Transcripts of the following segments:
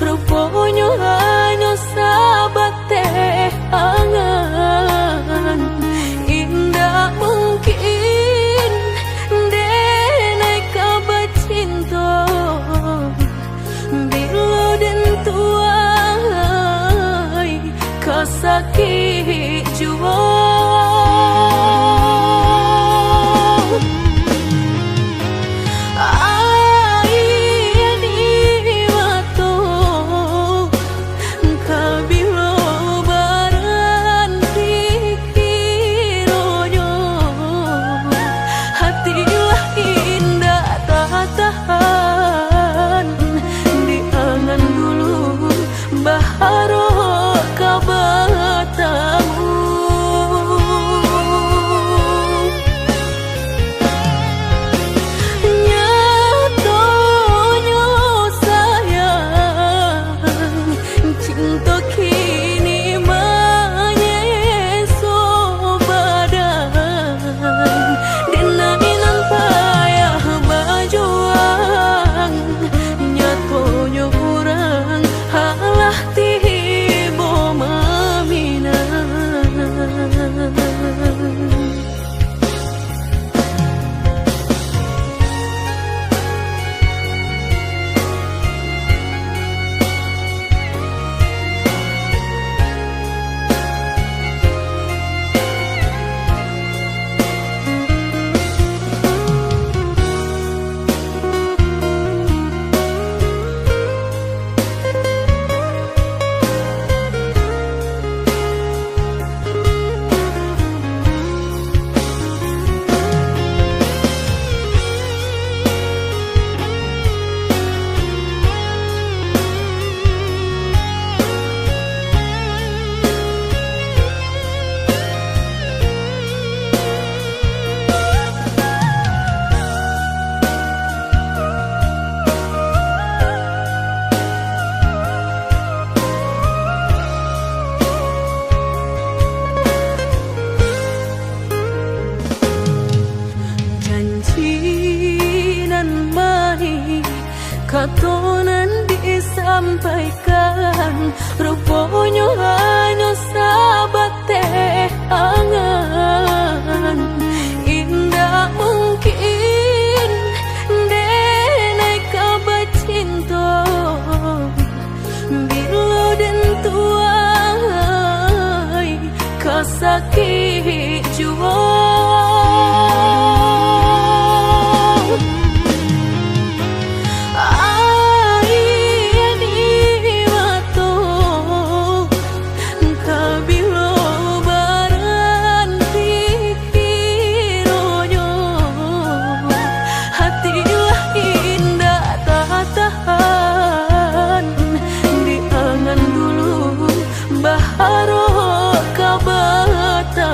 Rupanya hanya sahabat teh angan. Indah mungkin denai kabar cinta bila dan tuai kasakit jua. Katonan disampaikan, rupanya hanya sahabat teh angan. Indah mungkin denai kabar cinta bila dan tuai kasakit jua. Baharo kabata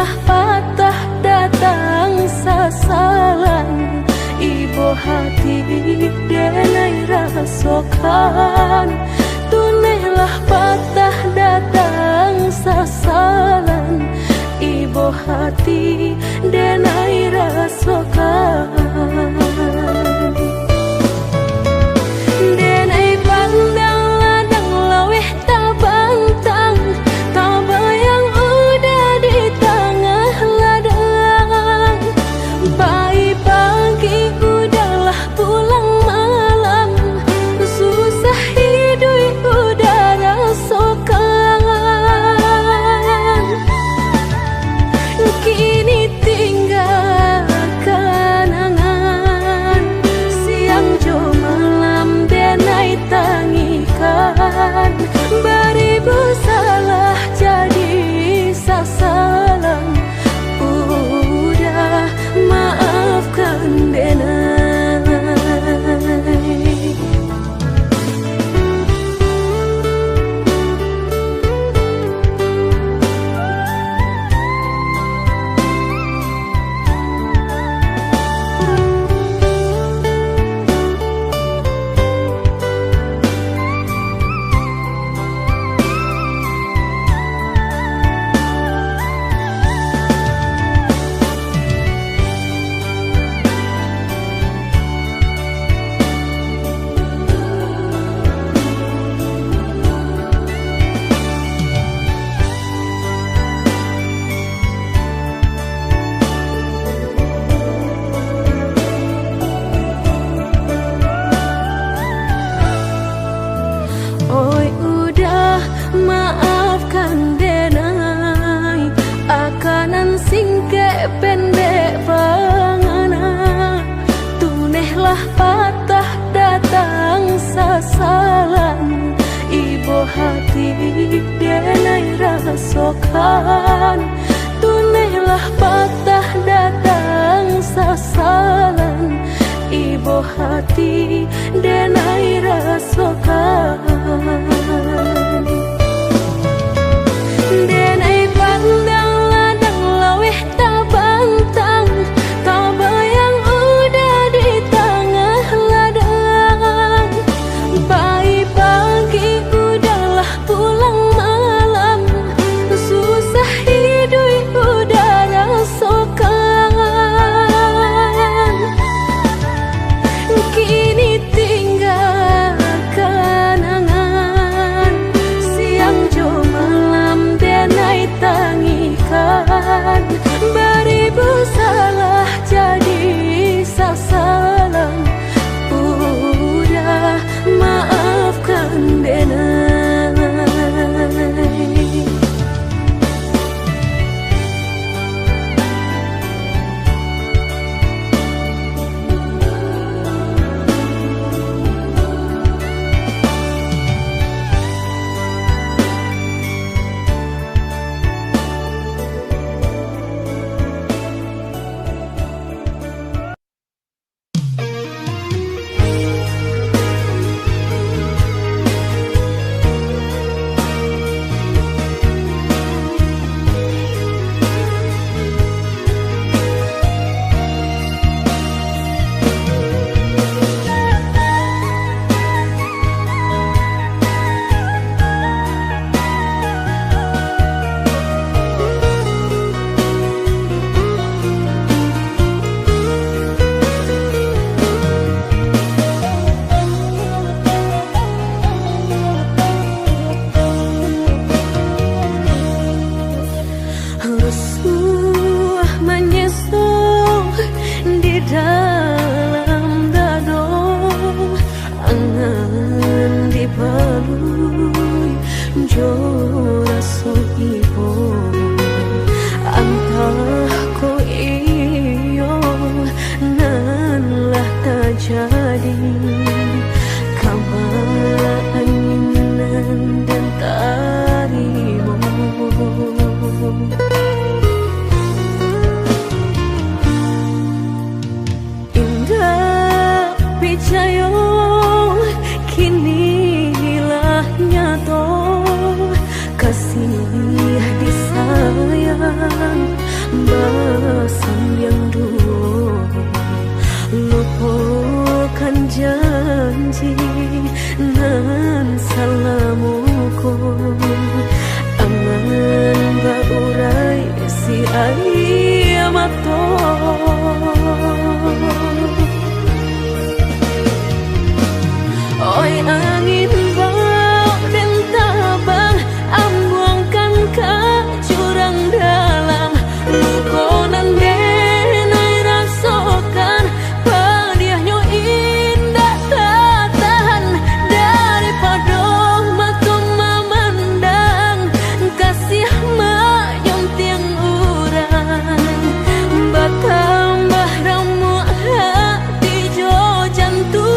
Tunailah patah datang sasalan, ibu hati denai rasokan. Tunailah patah datang sasalan, ibu hati denai rasokan. Denai pandang ladang laweh tak bantang, tak bayang udah di tengah ladang. Pagi-pagi udahlah pulang malam, susah hidup udah rasakan. Kini tinggal kenangan, siang jo malam denai tangikan. Beribu salah jadi sasalan, udah maafkan denai. Oi udah maafkan denai, akanan singke pendek pangana. Tunailah patah datang sasalan, ibu hati denai rasokan. Tunailah patah datang sasalan, ibu hati denai rasokan. Denai pandang ladang laweh tak bantang, tak bayang udah di tengah ladang. Pagi-pagi udahlah pulang malam, susah hidup udah rasakan. Kini tinggal kenangan, siang jo malam denai tangikan. Beribu salah jadi sasalan, udah maafkan denai. Rusuh menyesal di dalam dado, angan dipalui jo raso ibu. Antah ko iyo nan lah terjadi, kabar anginan dan tarimu. Percaya kini hilah nyata, kasih disayang basan yang dulu, lupakan janji nan salamuku, angan baurai si ayamato. Oi angin bau dan tabang, ambuangkan ke jurang dalam, lukonan denai rasakan, padiahnya indah tak tahan, daripada matum memandang, kasih menyunting urang, bertambah ramu hati jo jantung.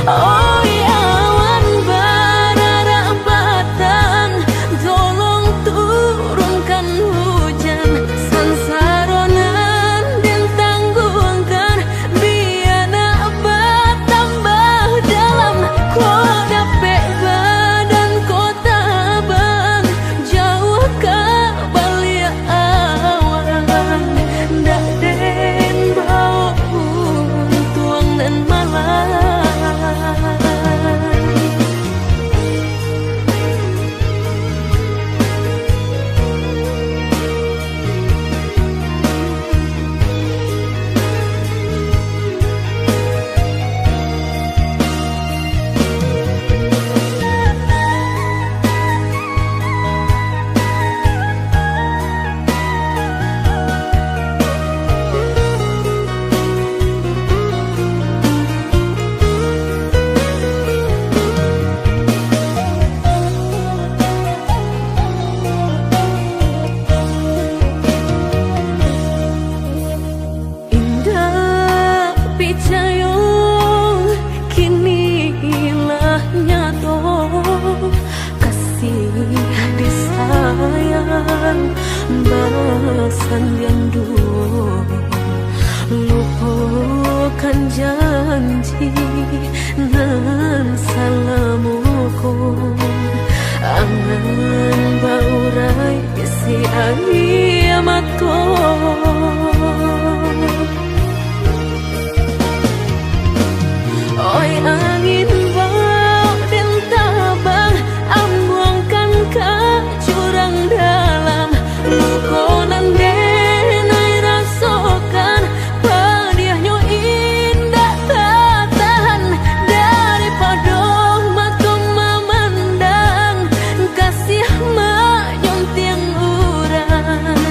Oi awan barara batang, tolong turunkan hujan, sansaronan dan tanggungkan, biar nak bertambah dalam. Kau dapet badan kau tabang, jauh ke balik awan, dak den bau tuang dan malam. Basan yang dulu, lupakan janji nan salamuku, angan baurai si ayamato. Oi angin bau dan tabang, ambuangkan ke jurang dalam, lukonan denai rasakan, padiahnya indah tak tahan, daripada matum memandang, kasih menyunting urang,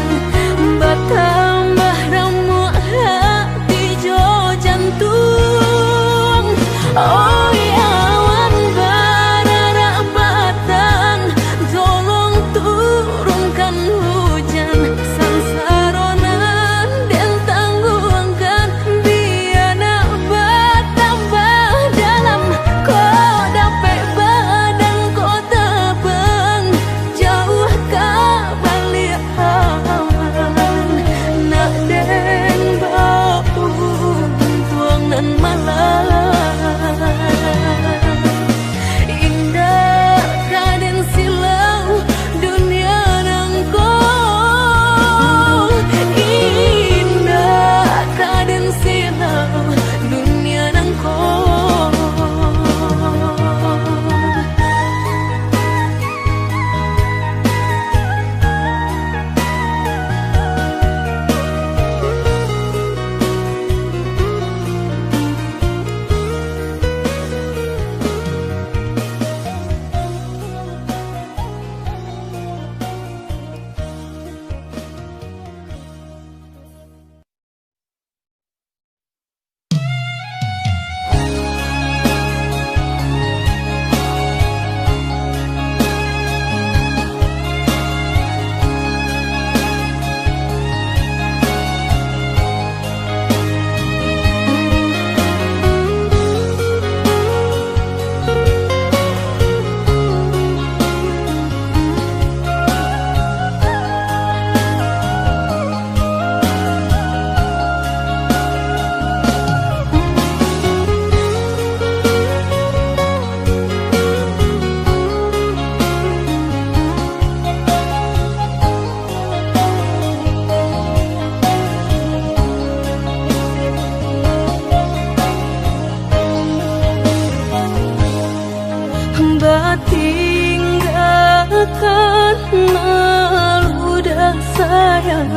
tinggalkan malu dan sayang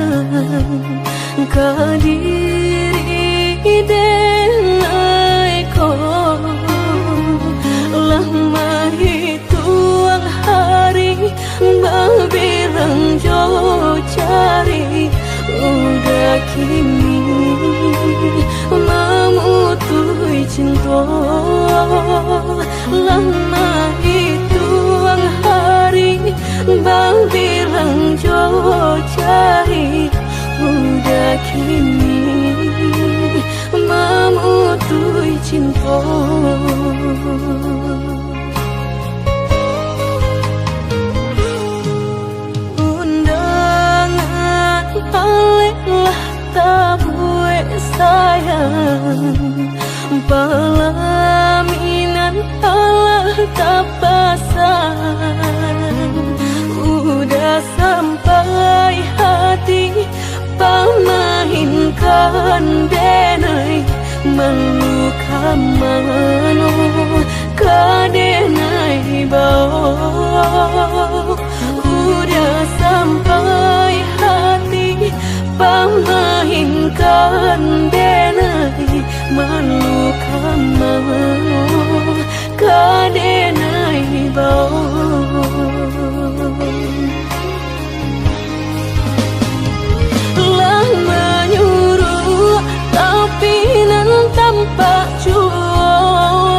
kadiri denai ko lama hitung hari berbilang jauh cari udah kini memutui cinta lama hitung hari berbilang jauh cari udah kini memutui cinta. Undangan aleklah tabue sayang pelaminan Allah tak pasang udah sampai hati pamahinkan denai meluka mano kadenai bau udah sampai hati pamahinkan denai meluka mano kadenai bau menyuruh tapi nan tanpa juang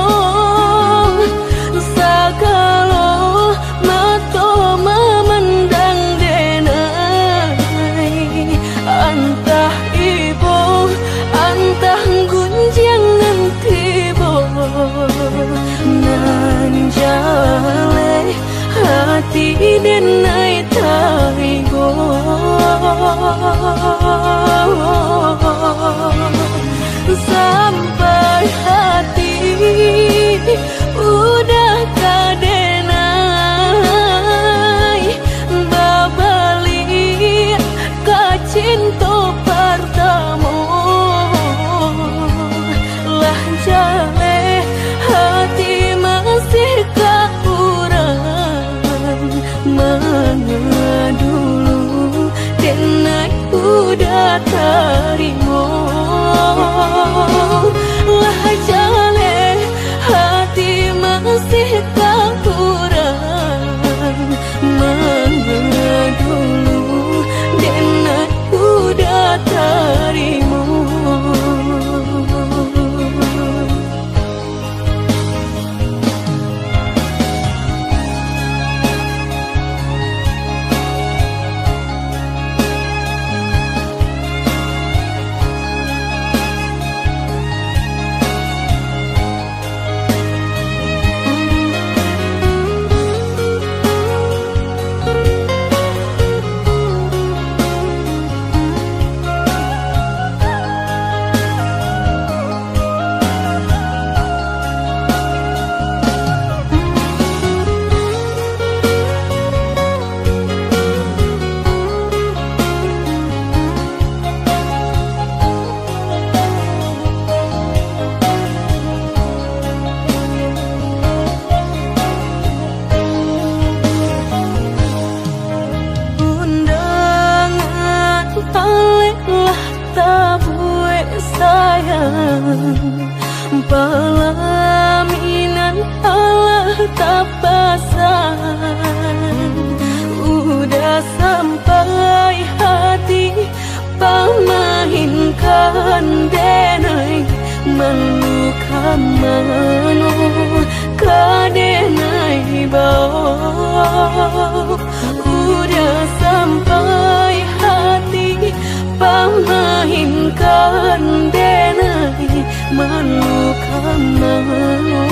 sakalo mato memandang denai antah ibu antah gunjang tibo nan jale hati denai taigo sampai hati udah kadenai babali kacinto pertama lah jale hati masih kakurang mengadulu denai udah terima lah jale hati masih kakurang mengadulu denai udah terima. Pelaminan Allah tak pasang udah sampai hati pamahinkan denai meluka mano kadenai bau udah sampai hati pamahinkan denai meluka mano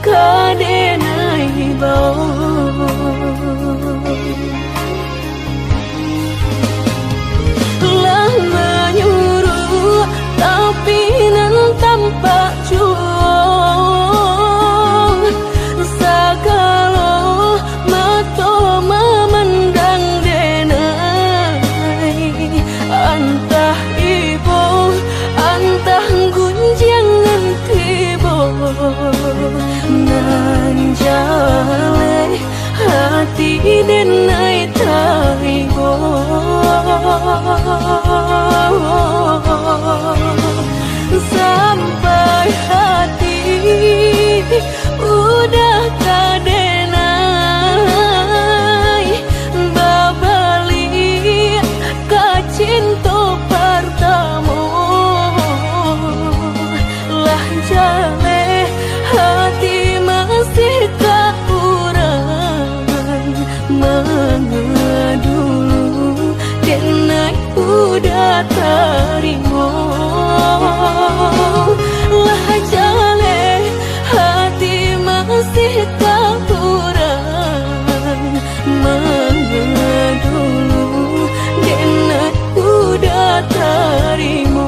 kadenai bau lah menyuruh tapi nan tanpa jual masih tak kurang mengadu dena udah terima.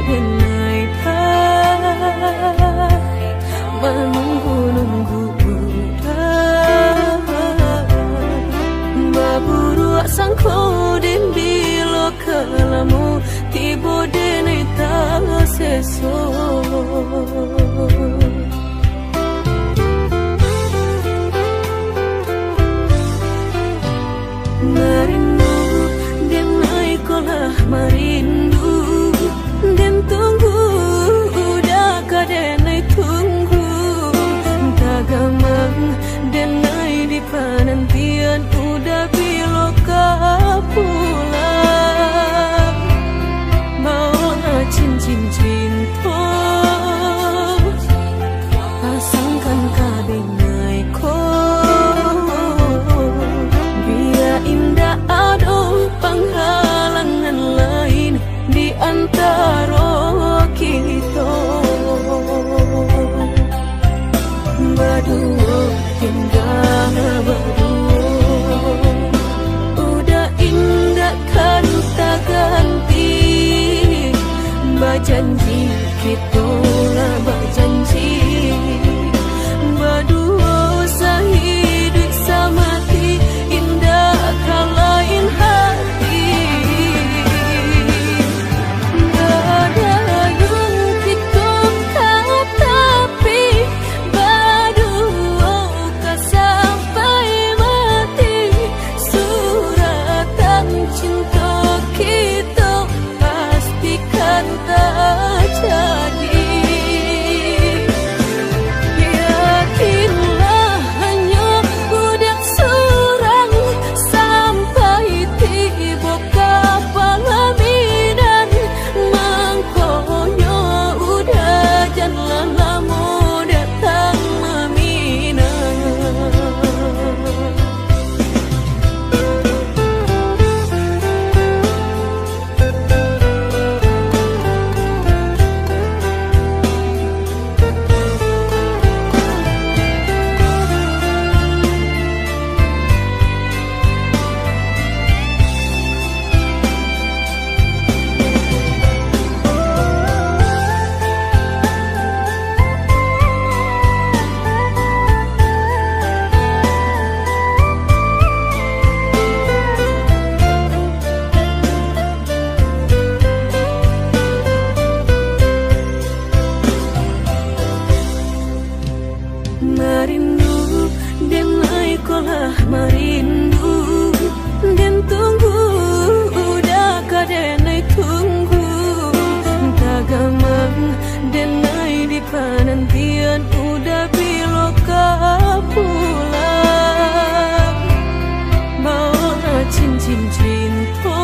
denai tak menunggu-nunggu baburu sangko den bilo kalamu tibo denai tak seso merindu denai kolah merindu den tunggu udah kadenai tunggu tagamang denai di penantian udah biloka pulang mau cincin cinta pasangkan kadenai ko biar indah ada penghalangan lain di antara kita berdua indah berdua udah indah kan tak ganti berjanji kita lah berjanji berdua sehidup semati indah kan lain hati merindu denai kolah merindu den tunggu udah kadenai tunggu tagamang denai di penantian udah biloka pulang mau cincin cinta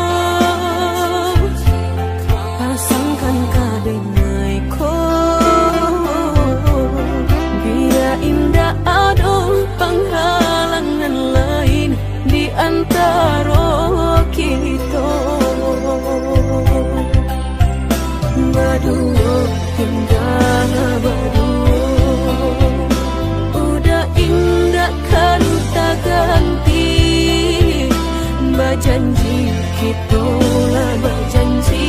pasangkan kadenai ko indah ada penghalangan lain di antara kita berdua indah berdua udah indah kan tak ganti berjanji kita lah berjanji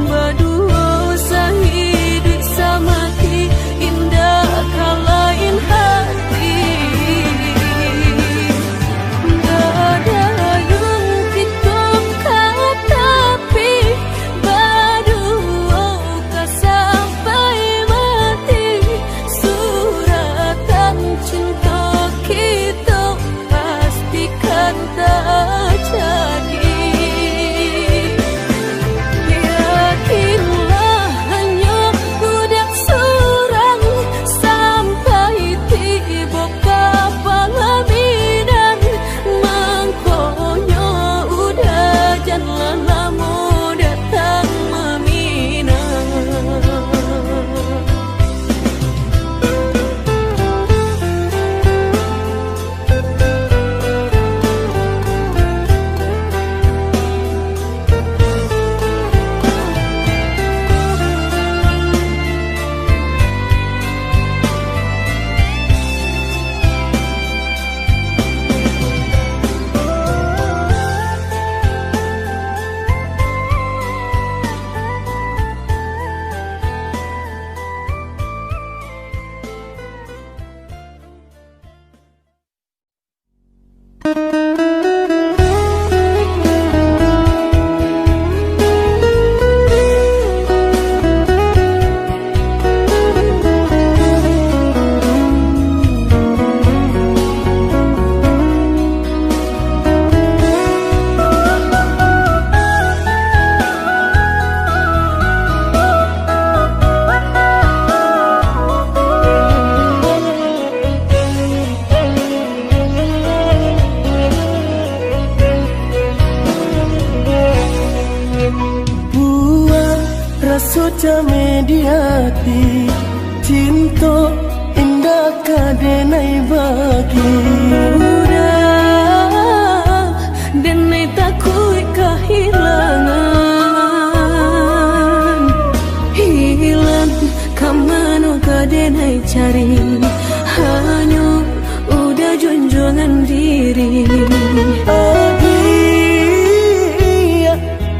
berdua sehidup semati indah kan lain hati gak ada yang kita tapi berdua kasih rasuca mediati cinta indah kadenai bagi udah denai takut kehilangan hilang kamano kadenai cari hanya udah junjungan diri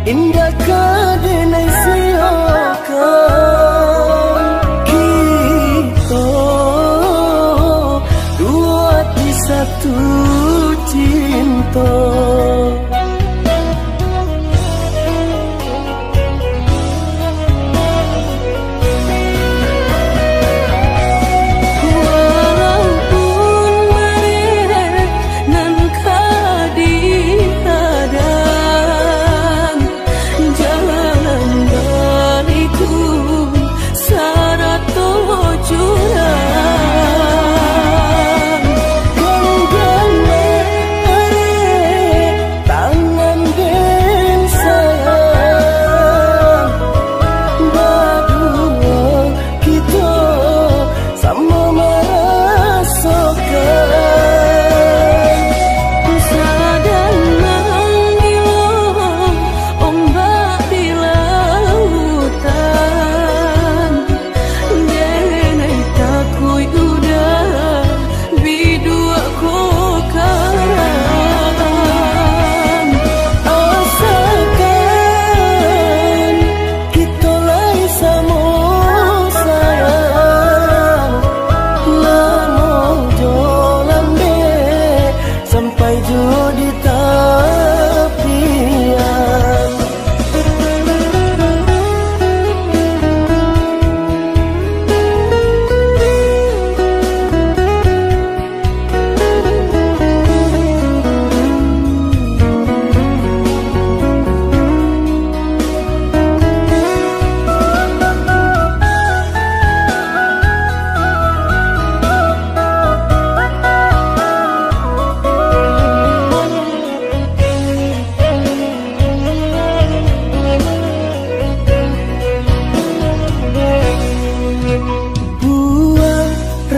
indah kadenai siakan kita dua di satu cinta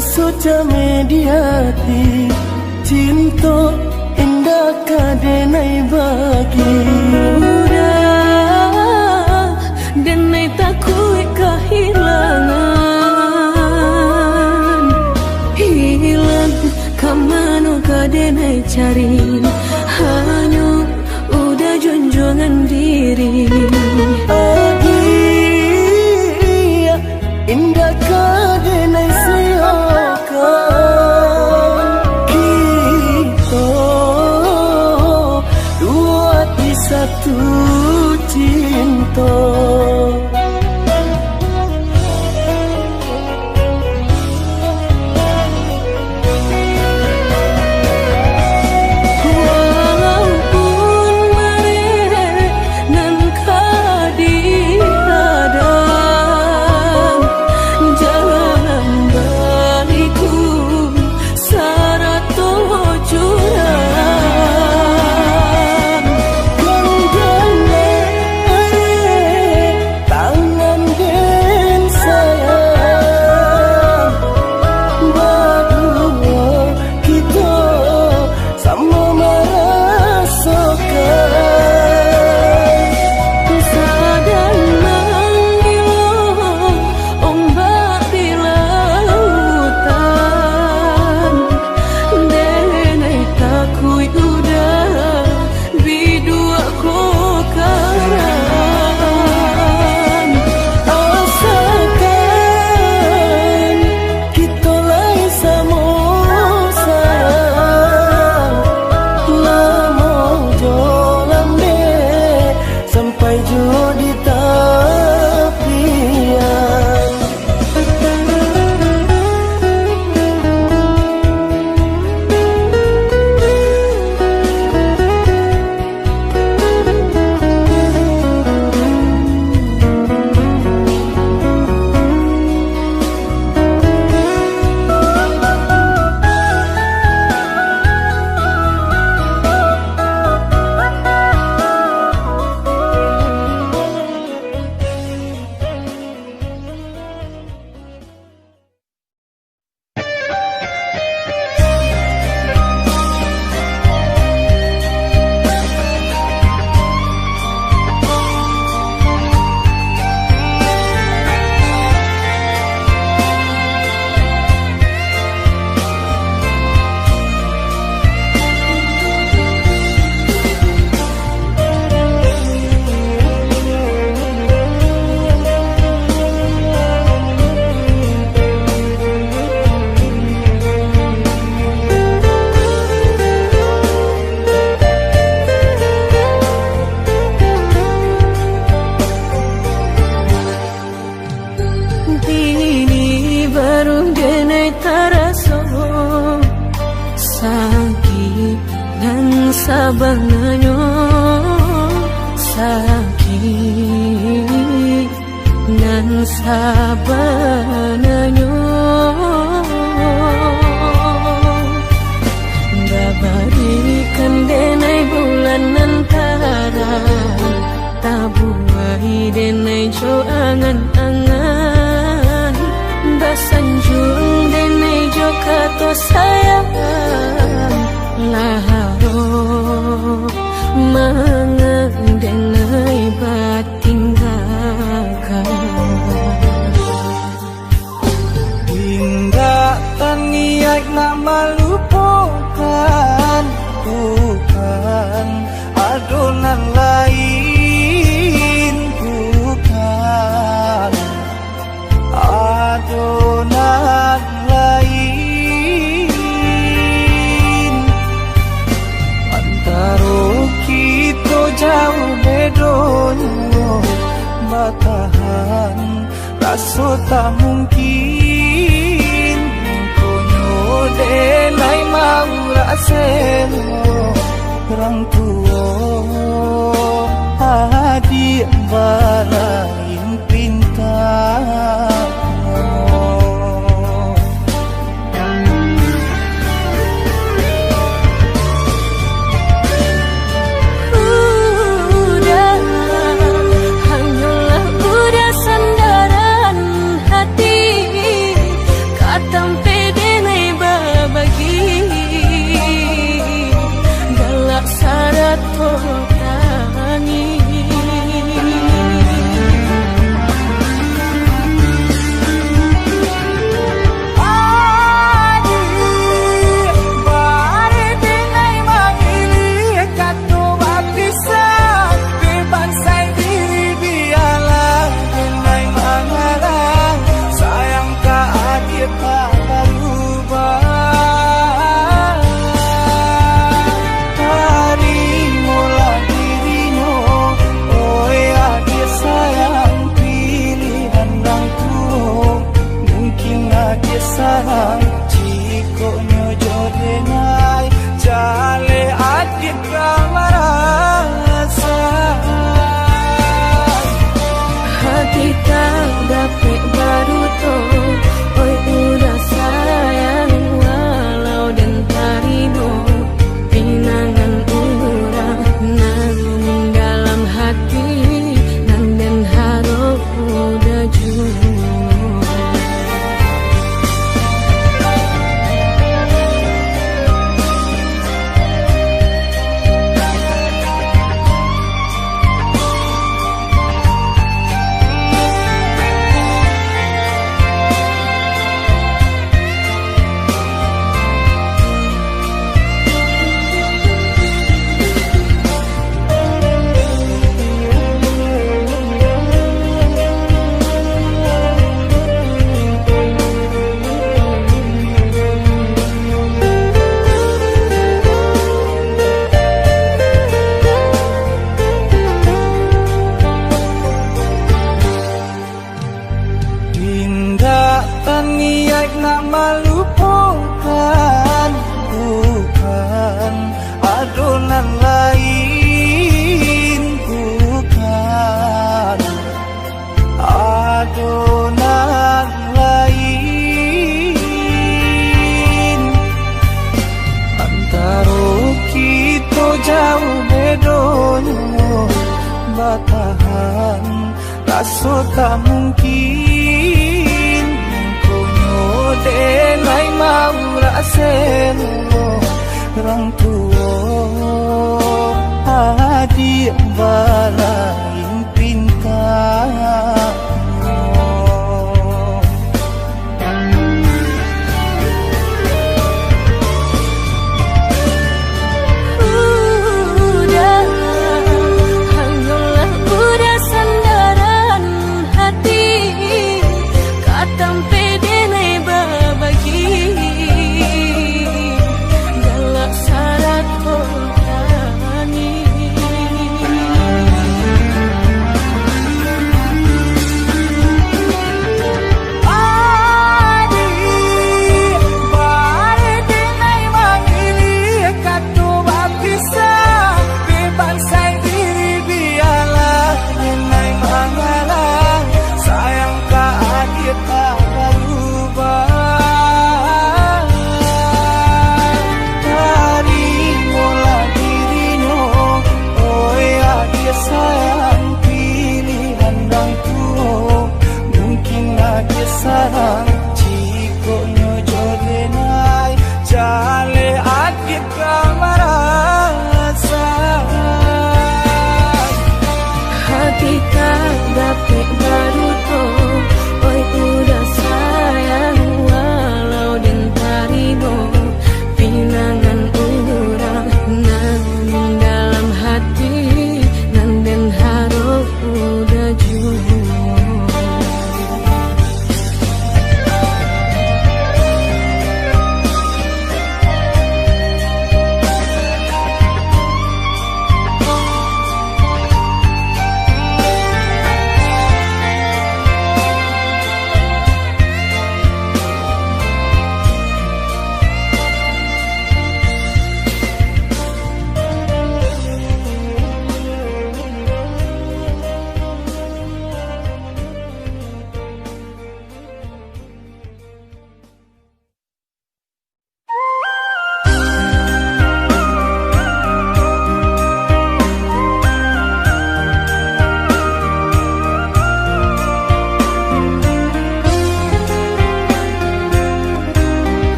rasuca mediati cinta indah kadenai bagi udah denai takut kehilangan hilang kamano kadenai cari hanya udah junjungan diri indah kadenai siakan kita dua di satu cinta walaupun mereka nan sabanganyo sakit nan sabanganyo barikan denai bulan antara tabuai denai jo angan-angan basanjung denai jo kato sayang laharo mangan denai batinggalkan hingga taniak nama lupakan bukan adonan lain bukan adonan lain antara kita jauh bedonyo batahan rasa tak mungkin konyo denai mau raseno orang tua adik balain pintar batahan rasa tak mungkin konyo denai mau raseno orang tua adik balain pintar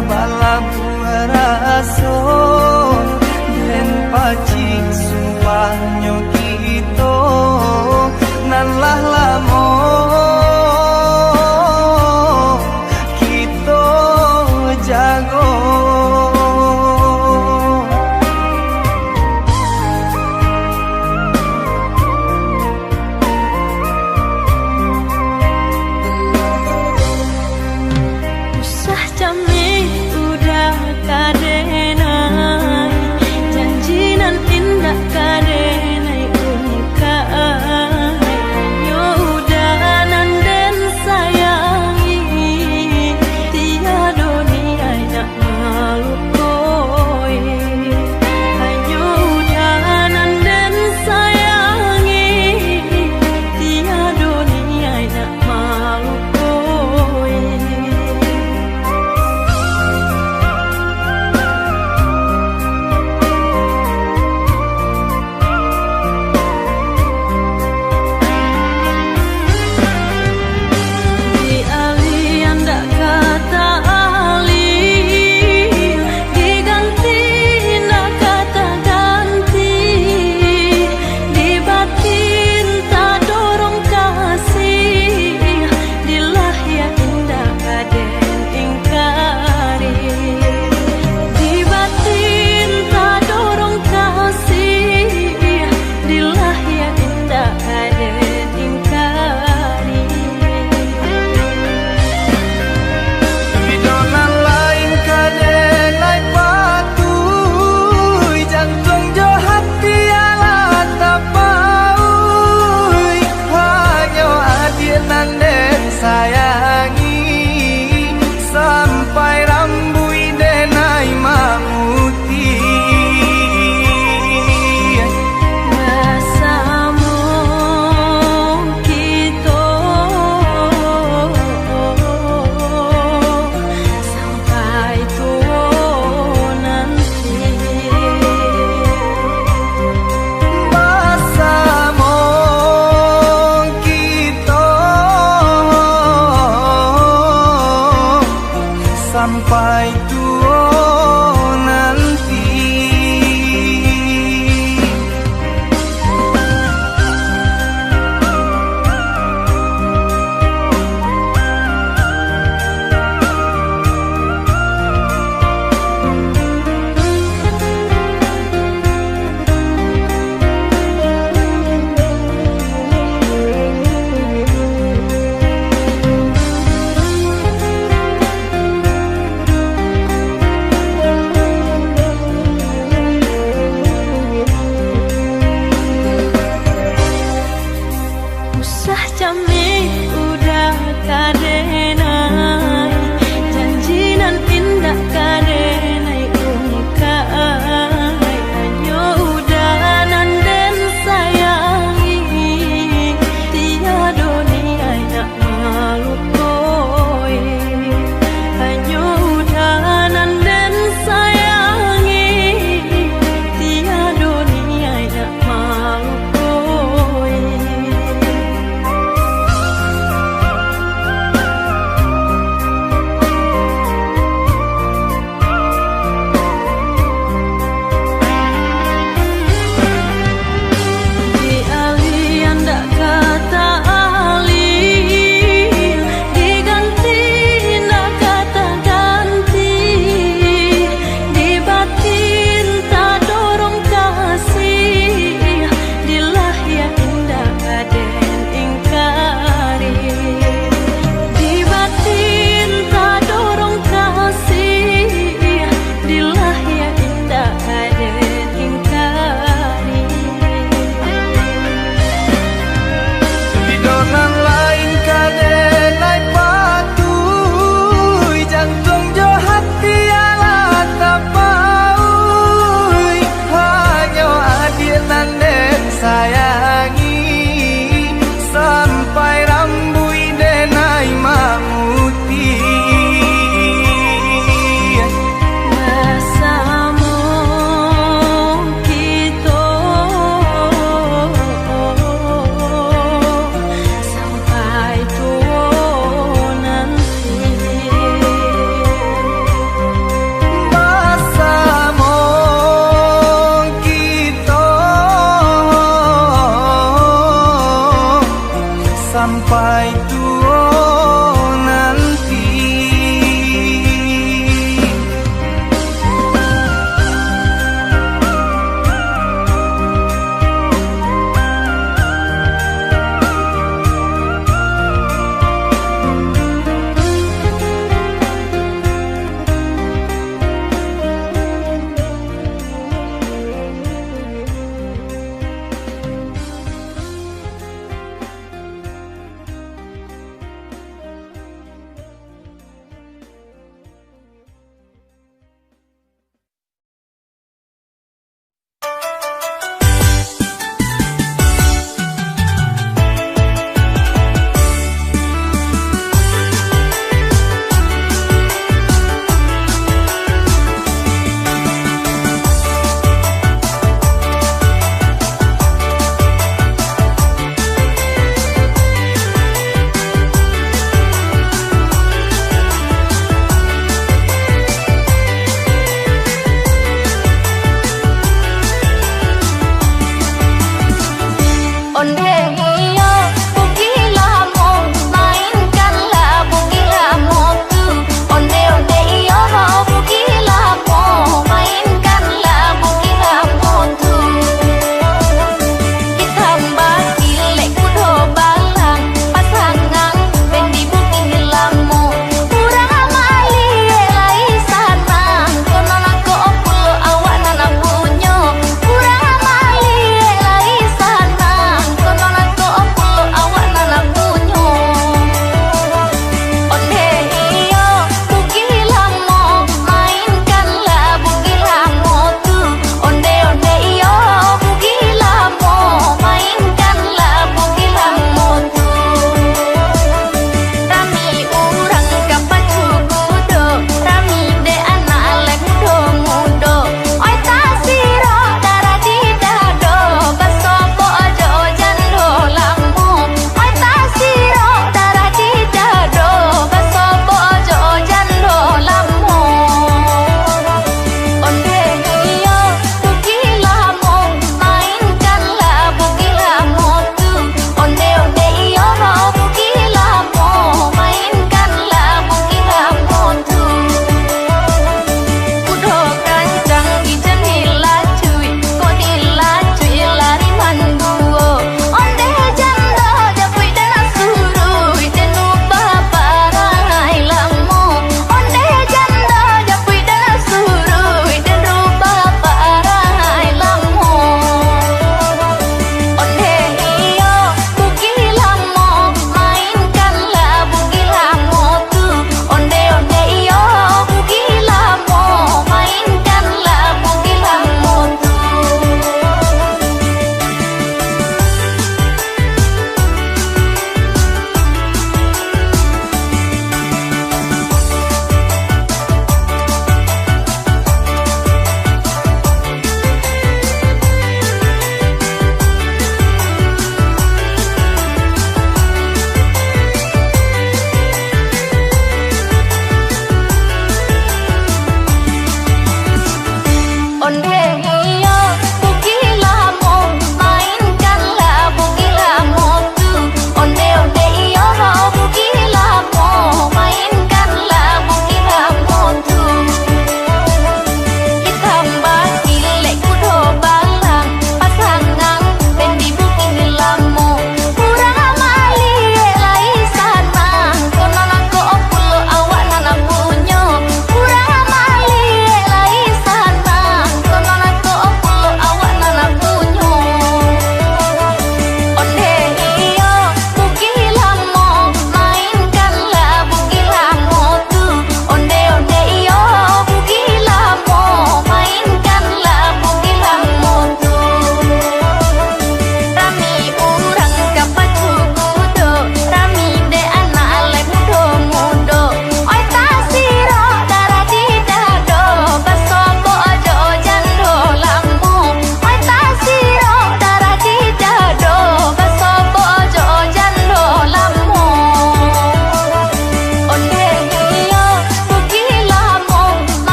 bala rason den paci sumpahnya kita nan lah lamo kita jago usah cami udah kadenai janji nan indah kadenai ungkai yo udah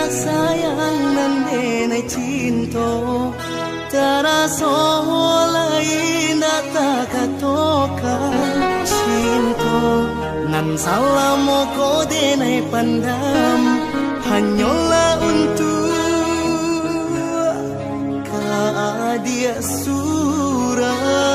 sayang nan denai cinta taraso lain takatoka cinta nan salamo ko denai pandam hanyola untuk dia surah.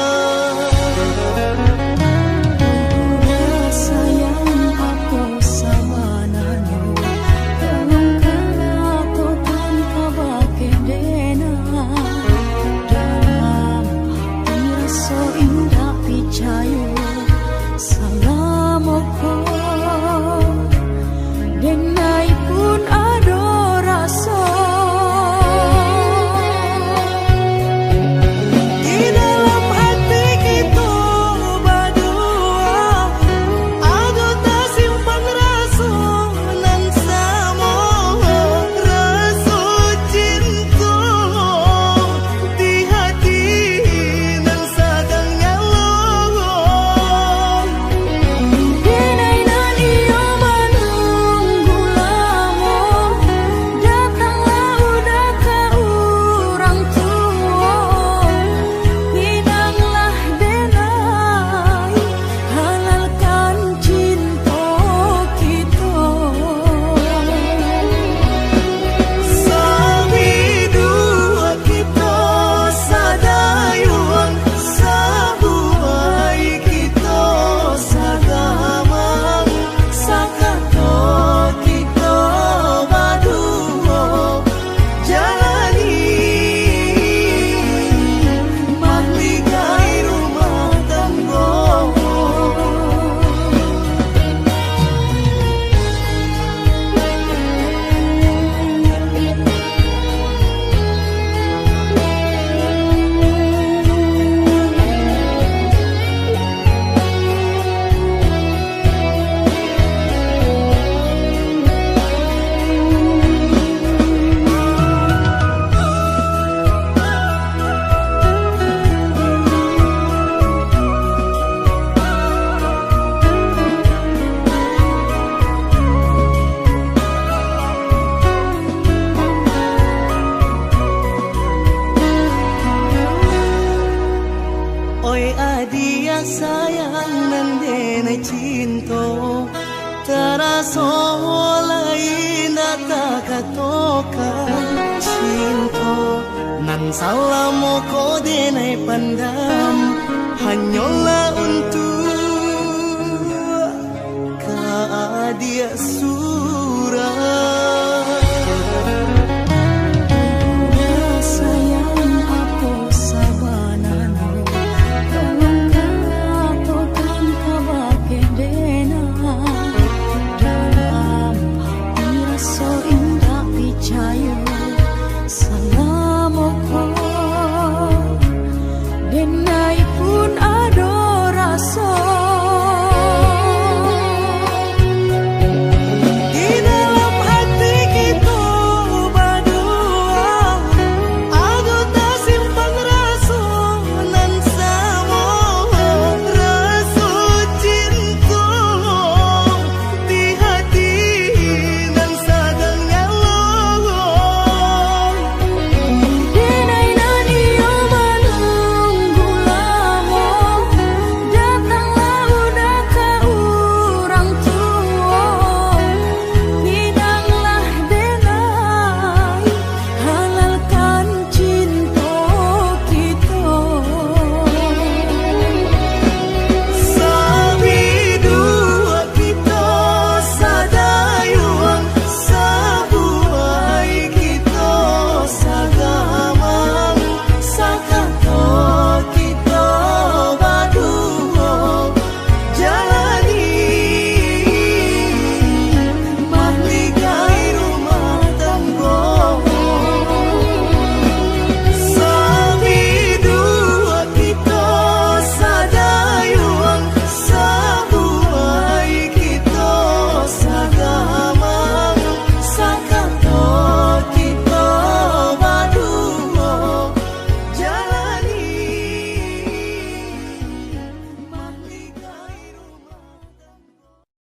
Sayang nan denai cinta taraso lain takatoka cinta nan salamo ko denai pandam hanyola untuk